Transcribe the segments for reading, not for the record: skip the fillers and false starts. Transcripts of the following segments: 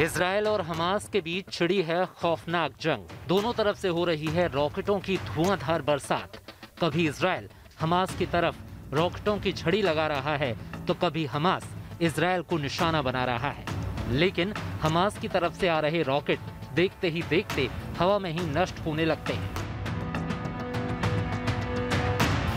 Israel और Hamas के बीच छिड़ी है खौफनाक जंग। दोनों तरफ से हो रही है रॉकेटों की धुआंधार बरसात। कभी इजराइल हमास की तरफ रॉकेटों की झड़ी लगा रहा है तो कभी हमास इजराइल को निशाना बना रहा है। लेकिन हमास की तरफ से आ रहे रॉकेट देखते ही देखते हवा में ही नष्ट होने लगते हैं।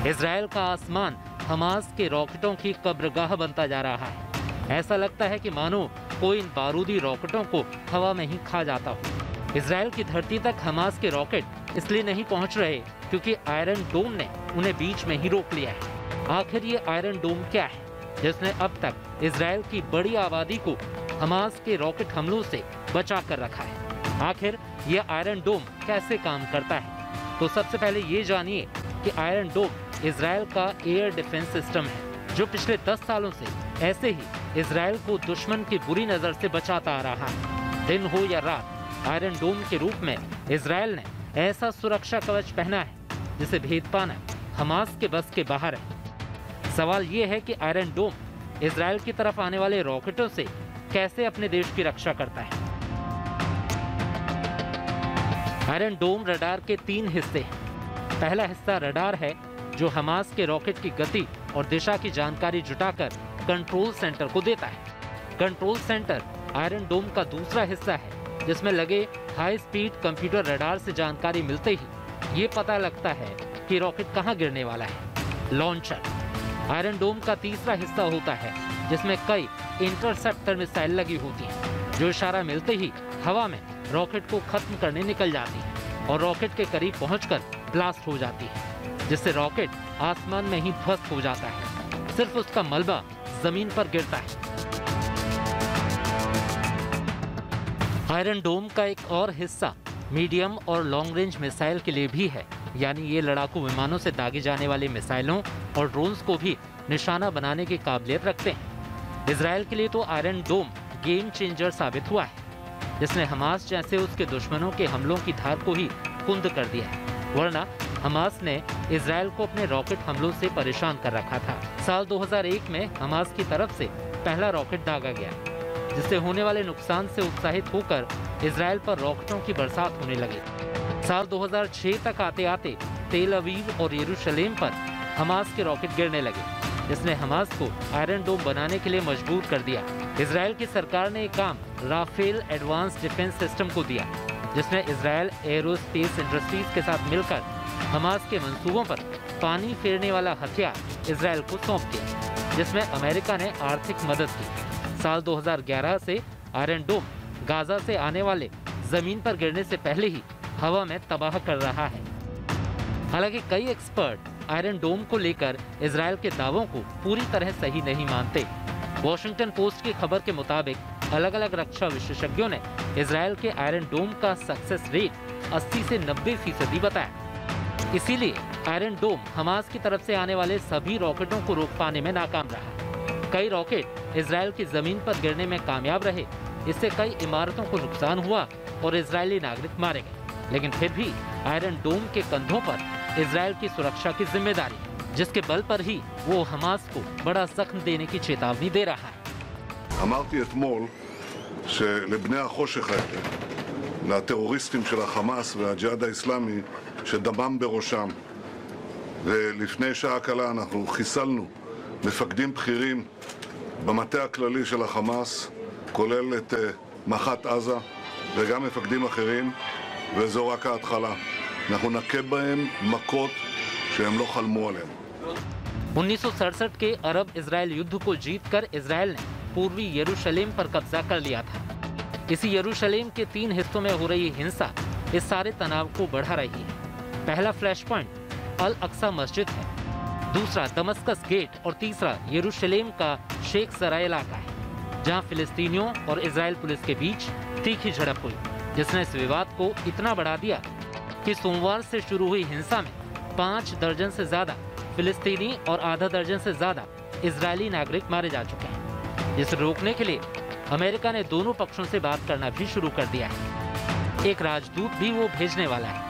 इजराइल का आसमान हमास के रॉकेटों की कब्रगाह बनता जा रहा है। ऐसा लगता है कि मानो कोई इन बारूदी रॉकेटों को हवा में ही खा जाता हो। इजराइल की धरती तक हमास के रॉकेट इसलिए नहीं पहुंच रहे क्योंकि आयरन डोम ने उन्हें बीच में ही रोक लिया है। आखिर ये आयरन डोम क्या है जिसने अब तक इजराइल की बड़ी आबादी को हमास के रॉकेट हमलों से बचा कर रखा है? आखिर ये आयरन डोम कैसे काम करता है? तो सबसे पहले ये जानिए कि आयरन डोम इजराइल का एयर डिफेंस सिस्टम है जो पिछले 10 सालों से ऐसे ही इजराइल को दुश्मन की बुरी नजर से बचाता आ रहा है। दिन हो या रात, आयरन डोम के रूप में इजराइल ने ऐसा सुरक्षा कवच पहना है जिसे भेद पाना हमास के बस के बाहर है। सवाल ये है कि आयरन डोम इजराइल की तरफ आने वाले रॉकेटों से कैसे अपने देश की रक्षा करता है। आयरन डोम रडार के 3 हिस्से हैं। पहला हिस्सा रडार है जो हमास के रॉकेट की गति और दिशा की जानकारी जुटाकर कंट्रोल सेंटर को देता है। कंट्रोल सेंटर आयरन डोम का दूसरा हिस्सा है जिसमें लगे हाई स्पीड कंप्यूटर रडार से जानकारी मिलते ही ये पता लगता है कि रॉकेट कहां गिरने वाला है। लॉन्चर आयरन डोम का तीसरा हिस्सा होता है जिसमें कई इंटरसेप्टर मिसाइल लगी होती हैं जो इशारा मिलते ही हवा में रॉकेट को खत्म करने निकल जाती है और रॉकेट के करीब पहुंचकर ब्लास्ट हो जाती है जिससे रॉकेट आसमान में ही ध्वस्त हो जाता है। सिर्फ उसका मलबा जमीन पर गिरता है। आयरन डोम का एक और हिस्सा मीडियम और लॉन्ग रेंज मिसाइल के लिए भी है, यानी ये लड़ाकू विमानों से दागे जाने वाले मिसाइलों और ड्रोन्स को भी निशाना बनाने की काबिलियत रखते हैं। इजराइल के लिए तो आयरन डोम गेम चेंजर साबित हुआ है जिसने हमास जैसे उसके दुश्मनों के हमलों की धार को ही कुंद कर दिया है। वरना हमास ने इजराइल को अपने रॉकेट हमलों से परेशान कर रखा था। साल 2001 में हमास की तरफ से पहला रॉकेट दागा गया जिससे होने वाले नुकसान से उत्साहित होकर इजराइल पर रॉकेटों की बरसात होने लगी। साल 2006 तक आते आते तेल अवीव और यरूशलेम पर हमास के रॉकेट गिरने लगे जिसने हमास को आयरन डोम बनाने के लिए मजबूर कर दिया। इजराइल की सरकार ने एक काम राफेल एडवांस डिफेंस सिस्टम को दिया जिसमें इजराइल एरोस्पेस इंडस्ट्रीज के साथ मिलकर हमास के मंसूबों पर पानी फेरने वाला हथियार इजराइल को सौंप दिया जिसमें अमेरिका ने आर्थिक मदद की। साल 2011 से आयरन डोम गाजा से आने वाले जमीन पर गिरने से पहले ही हवा में तबाह कर रहा है। हालांकि कई एक्सपर्ट आयरन डोम को लेकर इजराइल के दावों को पूरी तरह सही नहीं मानते। वॉशिंगटन पोस्ट की खबर के मुताबिक अलग अलग रक्षा विशेषज्ञों ने इजराइल के आयरन डोम का सक्सेस रेट 80 से 90% बताया। इसीलिए आयरन डोम हमास की तरफ से आने वाले सभी रॉकेटों को रोक पाने में नाकाम रहा। कई रॉकेट इजराइल की जमीन पर गिरने में कामयाब रहे। इससे कई इमारतों को नुकसान हुआ और इजरायली नागरिक मारे गए। लेकिन फिर भी आयरन डोम के कंधों पर इजराइल की सुरक्षा की जिम्मेदारी है जिसके बल पर ही वो हमास को बड़ा जख्म देने की चेतावनी दे रहा है। אמרתי אתמול שלבני החושך האלה, לטרוריסטים של החמאס והג'יהאד האסלאמי שדמם בראשם, ולפני שעה קלה אנחנו חיסלנו מפקדים בכירים במטה הכללי של החמאס, כולל את מח"ט עזה וגם מפקדים אחרים, וזו רק ההתחלה. אנחנו נכה בהם מכות שהם לא חלמו עליהם। 1967 के अरब इजराइल युद्ध को जीतकर इजराइल ने पूर्वी यरूशलेम पर कब्जा कर लिया था। इसी यरूशलेम के 3 हिस्सों में हो रही हिंसा इस सारे तनाव को बढ़ा रही है। पहला फ्लैश पॉइंट अल अक्सा मस्जिद है, दूसरा दमस्कस गेट और तीसरा यरूशलेम का शेख सराय इलाका है जहां फिलिस्तीनियों और इजराइल पुलिस के बीच तीखी झड़प हुई जिसने इस विवाद को इतना बढ़ा दिया कि सोमवार से शुरू हुई हिंसा में 5 दर्जन से ज्यादा फिलिस्तीनी और आधा दर्जन से ज्यादा इजरायली नागरिक मारे जा चुके हैं। जिसे रोकने के लिए अमेरिका ने दोनों पक्षों से बात करना भी शुरू कर दिया है। एक राजदूत भी वो भेजने वाला है।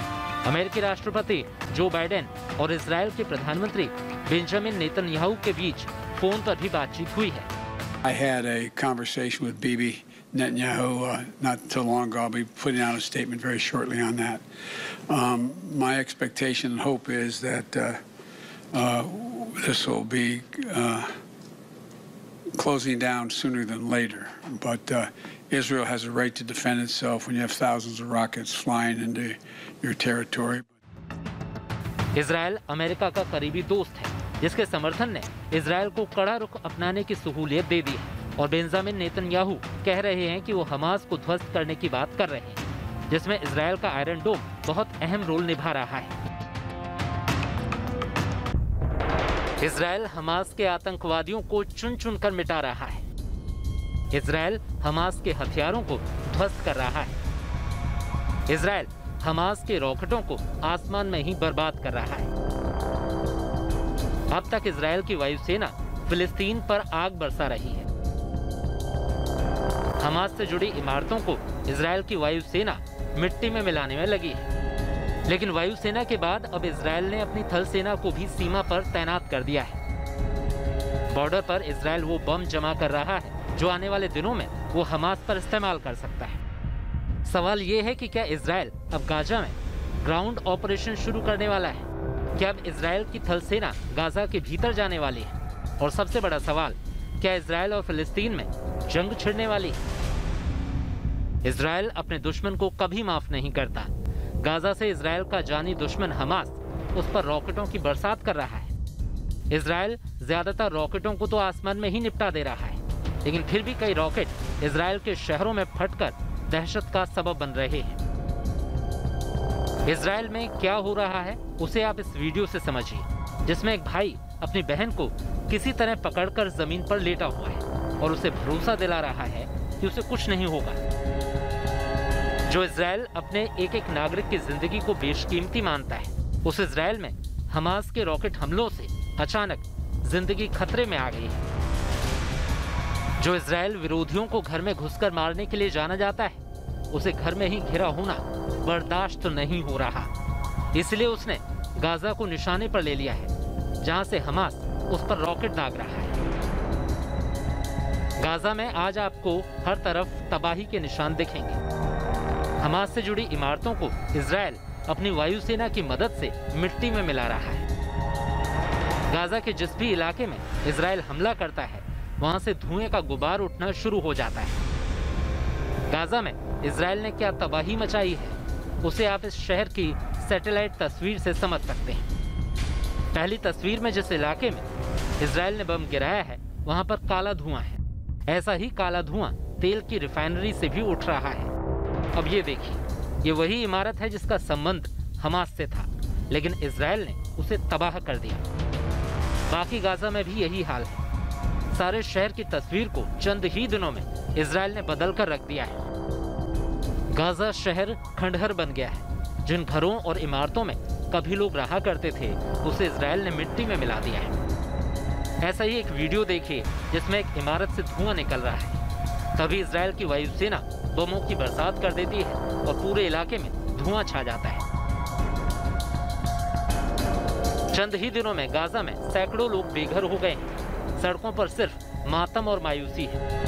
अमेरिकी राष्ट्रपति जो बाइडेन और इजराइल के प्रधानमंत्री बेंजामिन नेतन्याहू के बीच फोन पर भी बातचीत हुई है। I had a conversation with Bibi Netanyahu not too long ago. I'll be putting out a statement very shortly on that. My expectation and hope is that this will be closing down sooner than later. But Israel has a right to defend itself when you have thousands of rockets flying into your territory. Israel America का करीबी दोस्त है, जिसके समर्थन ने Israel को कड़ा रुख अपनाने की सहूलियत दे दी है, और बेंजामिन नेतन्याहू कह रहे हैं कि वो हमास को ध्वस्त करने की बात कर रहे हैं, जिसमें इजराइल का आयरन डोम बहुत अहम रोल निभा रहा है। इजराइल हमास के आतंकवादियों को चुन चुन कर मिटा रहा है। इजराइल हमास के हथियारों को ध्वस्त कर रहा है। इजराइल हमास के रॉकेटों को आसमान में ही बर्बाद कर रहा है। अब तक इजराइल की वायुसेना फिलिस्तीन पर आग बरसा रही है। हमास से जुड़ी इमारतों को इजराइल की वायुसेना मिट्टी में मिलाने में लगी है, लेकिन वायुसेना के बाद अब इजराइल ने अपनी थल सेना को भी सीमा पर तैनात कर दिया है। बॉर्डर पर इजराइल वो बम जमा कर रहा है जो आने वाले दिनों में वो हमास पर इस्तेमाल कर सकता है। सवाल ये है कि क्या इजराइल अब गाजा में ग्राउंड ऑपरेशन शुरू करने वाला है? क्या अब इजराइल की थल सेना गाजा के भीतर जाने वाली है? और सबसे बड़ा सवाल, क्या इजराइल और फिलिस्तीन में जंग छिड़ने वाली है? इजराइल अपने दुश्मन को कभी माफ नहीं करता। गाजा से इजराइल का जानी दुश्मन हमास उस पर रॉकेटों की बरसात कर रहा है। इजराइल ज्यादातर रॉकेटों को तो आसमान में ही निपटा दे रहा है, लेकिन फिर भी कई रॉकेट इजराइल के शहरों में फटकर दहशत का सबब बन रहे हैं। इजराइल में क्या हो रहा है उसे आप इस वीडियो से समझिए, जिसमें एक भाई अपनी बहन को किसी तरह पकड़कर जमीन पर लेटा हुआ है और उसे भरोसा दिला रहा है कि उसे कुछ नहीं होगा। जो इजराइल अपने एक एक नागरिक की जिंदगी को बेशकीमती मानता है, उस इजराइल में हमास के रॉकेट हमलों से अचानक जिंदगी खतरे में आ गई है। जो इजराइल विरोधियों को घर में घुसकर मारने के लिए जाना जाता है, उसे घर में ही घिरा होना बर्दाश्त नहीं हो रहा। इसलिए उसने गाजा को निशाने पर ले लिया है, जहां से हमास उस पर रॉकेट दाग रहा है। गाजा में आज आपको हर तरफ तबाही के निशान दिखेंगे। हमास से जुड़ी इमारतों को इजराइल अपनी वायुसेना की मदद से मिट्टी में मिला रहा है। गाजा के जिस भी इलाके में इजराइल हमला करता है, वहां से धुएं का गुबार उठना शुरू हो जाता है। गाजा में इजराइल ने क्या तबाही मचाई है, उसे आप इस शहर की सैटेलाइट तस्वीर से समझ सकते हैं। पहली तस्वीर में जिस इलाके में इजराइल ने बम गिराया है, वहां पर काला धुआं है। ऐसा ही काला धुआं तेल की रिफाइनरी से भी उठ रहा है। अब ये देखिए, ये वही इमारत है जिसका संबंध हमास से था, लेकिन इजराइल ने उसे तबाह कर दिया। बाकी गाजा में भी यही हाल है। सारे शहर की तस्वीर को चंद ही दिनों में इजराइल ने बदल कर रख दिया है। गाजा शहर खंडहर बन गया है। जिन घरों और इमारतों में कभी लोग रहा करते थे, उसे इजराइल ने मिट्टी में मिला दिया है। ऐसा ही एक वीडियो देखिए जिसमें एक इमारत से धुआं निकल रहा है। तभी इजराइल की वायुसेना बमों की बरसात कर देती है और पूरे इलाके में धुआं छा जाता है। चंद ही दिनों में गाजा में सैकड़ों लोग बेघर हो गए हैं। सड़कों पर सिर्फ मातम और मायूसी है।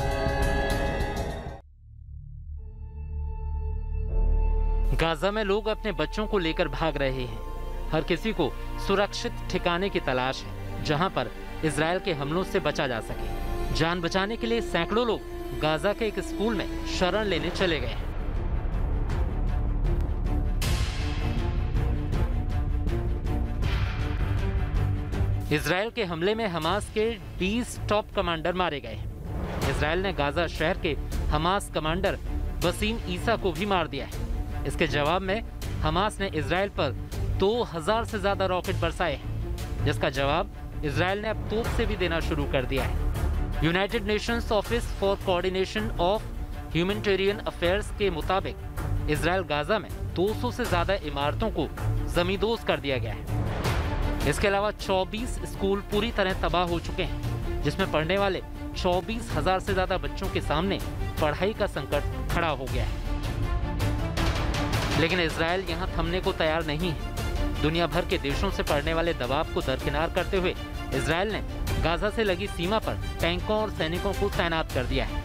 गाजा में लोग अपने बच्चों को लेकर भाग रहे हैं। हर किसी को सुरक्षित ठिकाने की तलाश है, जहां पर इजराइल के हमलों से बचा जा सके। जान बचाने के लिए सैकड़ों लोग गाजा के एक स्कूल में शरण लेने चले गए हैं। इजराइल के हमले में हमास के 20 टॉप कमांडर मारे गए हैं। इजराइल ने गाजा शहर के हमास कमांडर वसीम ईसा को भी मार दिया है। इसके जवाब में हमास ने इजराइल पर 2000 से ज्यादा रॉकेट बरसाए हैं, जिसका जवाब इजराइल ने अब तोप से भी देना शुरू कर दिया है। United Nations office for coordination of humanitarian affairs के मुताबिक इजराइल गाजा में 200 से ज्यादा इमारतों को जमींदोज कर दिया गया है। इसके अलावा 24 स्कूल पूरी तरह तबाह हो चुके हैं, जिसमें पढ़ने वाले 24,000 से ज्यादा बच्चों के सामने पढ़ाई का संकट खड़ा हो गया है। लेकिन इजराइल यहाँ थमने को तैयार नहीं है। दुनिया भर के देशों से पड़ने वाले दबाव को दरकिनार करते हुए इजराइल ने गाजा से लगी सीमा पर टैंकों और सैनिकों को तैनात कर दिया है।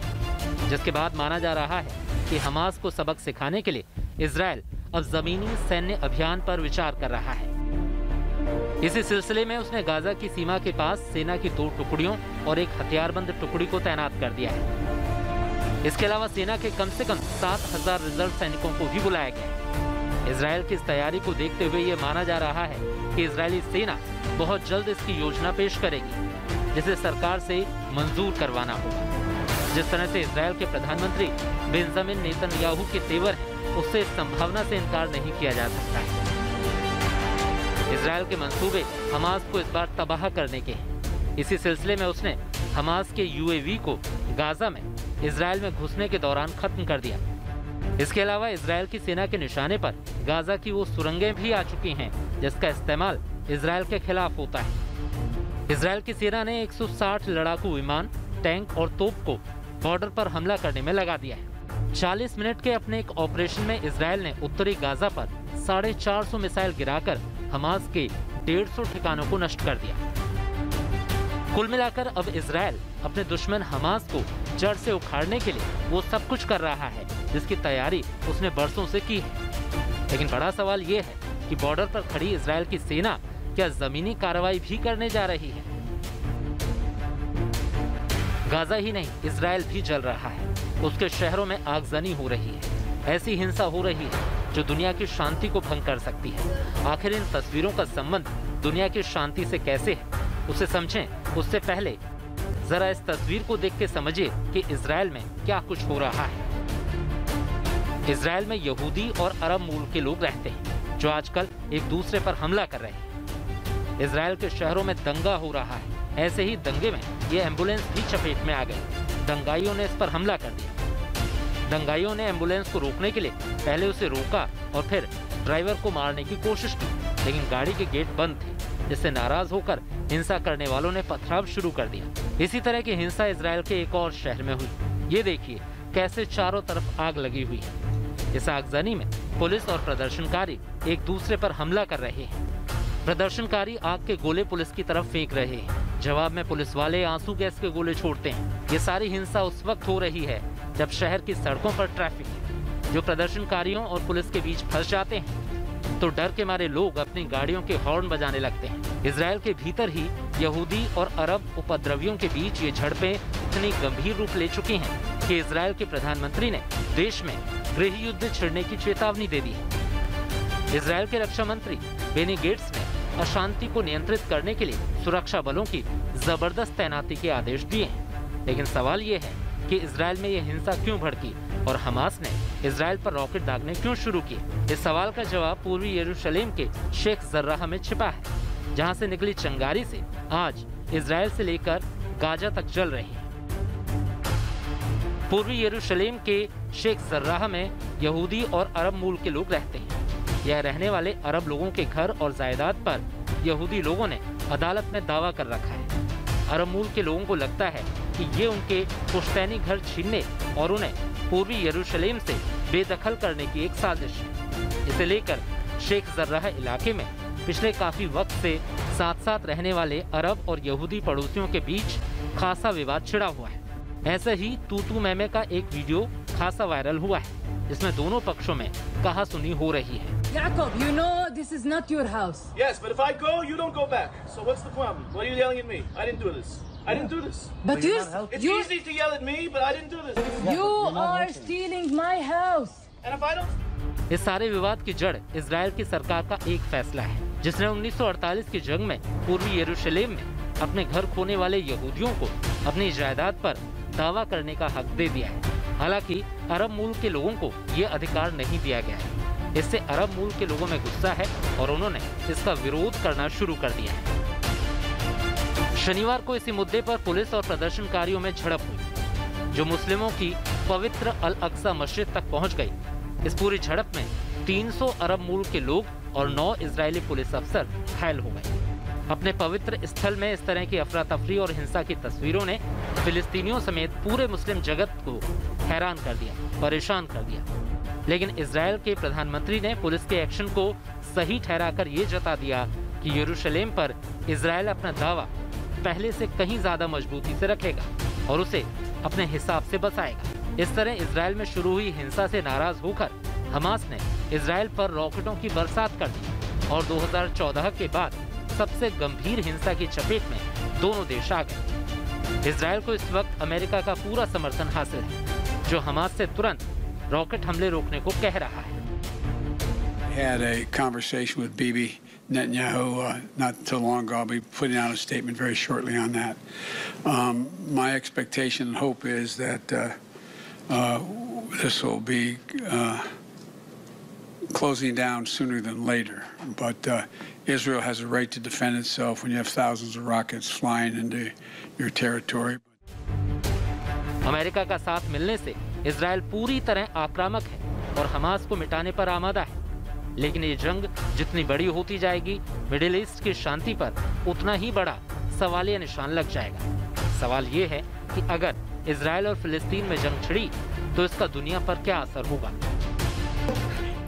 जिसके बाद माना जा रहा है कि हमास को सबक सिखाने के लिए इजराइल अब जमीनी सैन्य अभियान पर विचार कर रहा है। इसी सिलसिले में उसने गाजा की सीमा के पास सेना की 2 टुकड़ियों और एक हथियारबंद टुकड़ी को तैनात कर दिया है। इसके अलावा सेना के कम से कम 7,000 रिजर्व सैनिकों को भी बुलाया गया है। इजराइल की इस तैयारी को देखते हुए ये माना जा रहा है कि इजरायली सेना बहुत जल्द इसकी योजना पेश करेगी, जिसे सरकार से मंजूर करवाना होगा। जिस तरह से इजराइल के प्रधानमंत्री बेंजामिन नेतन्याहू के तेवर हैं, उससे इस संभावना से इनकार नहीं किया जा सकता है। इजराइल के मंसूबे हमास को इस बार तबाह करने के हैं। इसी सिलसिले में उसने हमास के UAV को गाजा में इजराइल में घुसने के दौरान खत्म कर दिया। इसके अलावा इजराइल की सेना के निशाने पर गाजा की वो सुरंगें भी आ चुकी हैं, जिसका इस्तेमाल इजराइल के खिलाफ होता है। इजराइल की सेना ने 160 लड़ाकू विमान, टैंक और तोप को बॉर्डर पर हमला करने में लगा दिया है। 40 मिनट के अपने एक ऑपरेशन में इजराइल ने उत्तरी गाजा पर 450 मिसाइल गिराकर हमास के 150 ठिकानों को नष्ट कर दिया। कुल मिलाकर अब इजराइल अपने दुश्मन हमास को जड़ से उखाड़ने के लिए वो सब कुछ कर रहा है जिसकी तैयारी उसने बरसों से की है। लेकिन बड़ा सवाल ये है कि बॉर्डर पर खड़ी इजराइल की सेना क्या जमीनी कार्रवाई भी करने जा रही है? गाजा ही नहीं, इजराइल भी जल रहा है। उसके शहरों में आगजनी हो रही है। ऐसी हिंसा हो रही है जो दुनिया की शांति को भंग कर सकती है। आखिर इन तस्वीरों का संबंध दुनिया की शांति से कैसे है, उसे समझें उससे पहले जरा इस तस्वीर को देख के समझिए कि इजराइल में क्या कुछ हो रहा है। इजराइल में यहूदी और अरब मूल के लोग रहते हैं जो आजकल एक दूसरे पर हमला कर रहे हैं। इजराइल के शहरों में दंगा हो रहा है। ऐसे ही दंगे में ये एम्बुलेंस भी चपेट में आ गई। दंगाइयों ने इस पर हमला कर दिया। दंगाइयों ने एम्बुलेंस को रोकने के लिए पहले उसे रोका और फिर ड्राइवर को मारने की कोशिश की, लेकिन गाड़ी के गेट बंद थे, जिससे नाराज होकर हिंसा करने वालों ने पथराव शुरू कर दिया। इसी तरह की हिंसा इजराइल के एक और शहर में हुई। ये देखिए कैसे चारों तरफ आग लगी हुई है। इस आगजनी में पुलिस और प्रदर्शनकारी एक दूसरे पर हमला कर रहे हैं। प्रदर्शनकारी आग के गोले पुलिस की तरफ फेंक रहे हैं। जवाब में पुलिस वाले आंसू गैस के गोले छोड़ते हैं। ये सारी हिंसा उस वक्त हो रही है जब शहर की सड़कों पर ट्रैफिक है, जो प्रदर्शनकारियों और पुलिस के बीच फंस जाते हैं तो डर के मारे लोग अपनी गाड़ियों के हॉर्न बजाने लगते हैं। इजराइल के भीतर ही यहूदी और अरब उपद्रवियों के बीच ये झड़पें इतनी गंभीर रूप ले चुकी हैं कि इजराइल के प्रधानमंत्री ने देश में गृह युद्ध छिड़ने की चेतावनी दे दी है। इजराइल के रक्षा मंत्री बेनी गेट्स ने अशांति को नियंत्रित करने के लिए सुरक्षा बलों की जबरदस्त तैनाती के आदेश दिए हैं। लेकिन सवाल ये है कि इजराइल में यह हिंसा क्यों भड़की और हमास ने इजराइल पर रॉकेट दागने क्यों शुरू किए? इस सवाल का जवाब पूर्वी यरूशलेम के शेख जर्राह में छिपा है, जहां से निकली चिंगारी से आज इजराइल से लेकर गाजा तक जल रही है। पूर्वी यरूशलेम के शेख जर्राह में यहूदी और अरब मूल के लोग रहते हैं। यह रहने वाले अरब लोगों के घर और जायदाद पर यहूदी लोगों ने अदालत में दावा कर रखा है। अरब मूल के लोगों को लगता है कि ये उनके पुश्तैनी घर छीनने और उन्हें पूर्वी यरूशलेम से बेदखल करने की एक साजिश है। इसे लेकर शेख जर्राह इलाके में पिछले काफी वक्त से साथ साथ रहने वाले अरब और यहूदी पड़ोसियों के बीच खासा विवाद छिड़ा हुआ है। ऐसे ही तू मैमे का एक वीडियो खासा वायरल हुआ है, जिसमें दोनों पक्षों में कहासुनी हो रही है। Jacob, you know this is not your house. Yes, but if I go, you don't go back. So what's the problem? Why are you yelling at me? I didn't do this. I didn't do this. But It's easy to yell at me, but I didn't do this. you are stealing my house. And if I don't... इस सारे विवाद की जड़ Israel की सरकार का एक फैसला है, जिसने 1948 की जंग में पूर्वी यरूशलेम में अपने घर खोने वाले यहूदियों को अपनी जायदाद पर दावा करने का हक दे दिया है। हालांकि अरब मूल के लोगों को ये अधिकार नहीं दिया गया है। इससे अरब मूल के लोगों में गुस्सा है और उन्होंने इसका विरोध करना शुरू कर दिया है। शनिवार को इसी मुद्दे पर पुलिस और प्रदर्शनकारियों में झड़प हुई, जो मुस्लिमों की पवित्र अल अक्सा मस्जिद तक पहुंच गई। इस पूरी झड़प में 300 अरब मूल के लोग और 9 इजरायली पुलिस अफसर घायल हो गए। अपने पवित्र स्थल में इस तरह की अफरा तफरी और हिंसा की तस्वीरों ने फिलिस्तीनियों समेत पूरे मुस्लिम जगत को हैरान कर दिया, परेशान कर दिया। लेकिन इजराइल के प्रधानमंत्री ने पुलिस के एक्शन को सही ठहराकर ये जता दिया कि यरूशलेम पर इजराइल अपना दावा पहले से कहीं ज्यादा मजबूती से रखेगा और उसे अपने हिसाब से बसाएगा। इस तरह इजराइल में शुरू हुई हिंसा से नाराज होकर हमास ने इजराइल पर रॉकेटों की बरसात कर दी और 2014 के बाद सबसे गंभीर हिंसा की चपेट में दोनों देश आ गए। इजराइल को इस वक्त अमेरिका का पूरा समर्थन हासिल है, जो हमास से तुरंत रॉकेट हमले रोकने को कह रहा है। Had a conversation with Bibi Netanyahu not too long ago. I'll be putting out a statement very shortly on that. My expectation and hope is that this will be closing down sooner than later. But Israel has a right to defend itself when you have thousands of rockets flying into your territory. America का साथ मिलने से Israel पूरी तरह आक्रामक है और Hamas को मिटाने पर आमादा है। लेकिन ये जंग जितनी बड़ी होती जाएगी, मिडिल ईस्ट की शांति पर उतना ही बड़ा सवालिया निशान लग जाएगा। सवाल ये है कि अगर इजराइल और फिलिस्तीन में जंग छिड़ी तो इसका दुनिया पर क्या असर होगा?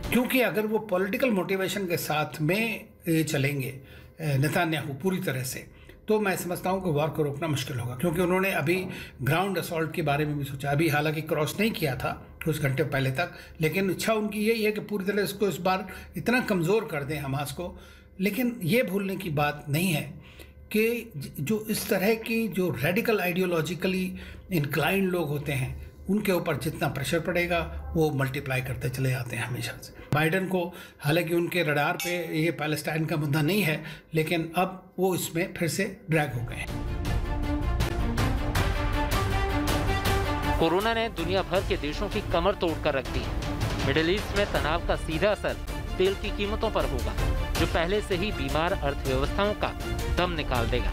क्योंकि अगर वो पॉलिटिकल मोटिवेशन के साथ में चलेंगे नेतन्याहू पूरी तरह से, तो मैं समझता हूँ कि वॉर को रोकना मुश्किल होगा, क्योंकि उन्होंने अभी ग्राउंड असॉल्ट के बारे में भी सोचा। अभी हालांकि क्रॉस नहीं किया था कुछ घंटे पहले तक, लेकिन इच्छा उनकी यही है कि पूरी तरह इसको इस बार इतना कमज़ोर कर दें हमास को। लेकिन ये भूलने की बात नहीं है कि जो इस तरह की जो रेडिकल आइडियोलॉजिकली इंक्लाइंड लोग होते हैं, उनके ऊपर जितना प्रेशर पड़ेगा वो मल्टीप्लाई करते चले जाते हैं हमेशा से। बाइडन को हालांकि उनके रडार पे ये पैलेस्टाइन का मुद्दा नहीं है, लेकिन अब वो इसमें फिर से ड्रैग हो गए हैं। कोरोना ने दुनिया भर के देशों की कमर तोड़ कर रख दी है। मिडिल ईस्ट में तनाव का सीधा असर तेल की कीमतों पर होगा, जो पहले से ही बीमार अर्थव्यवस्थाओं का दम निकाल देगा।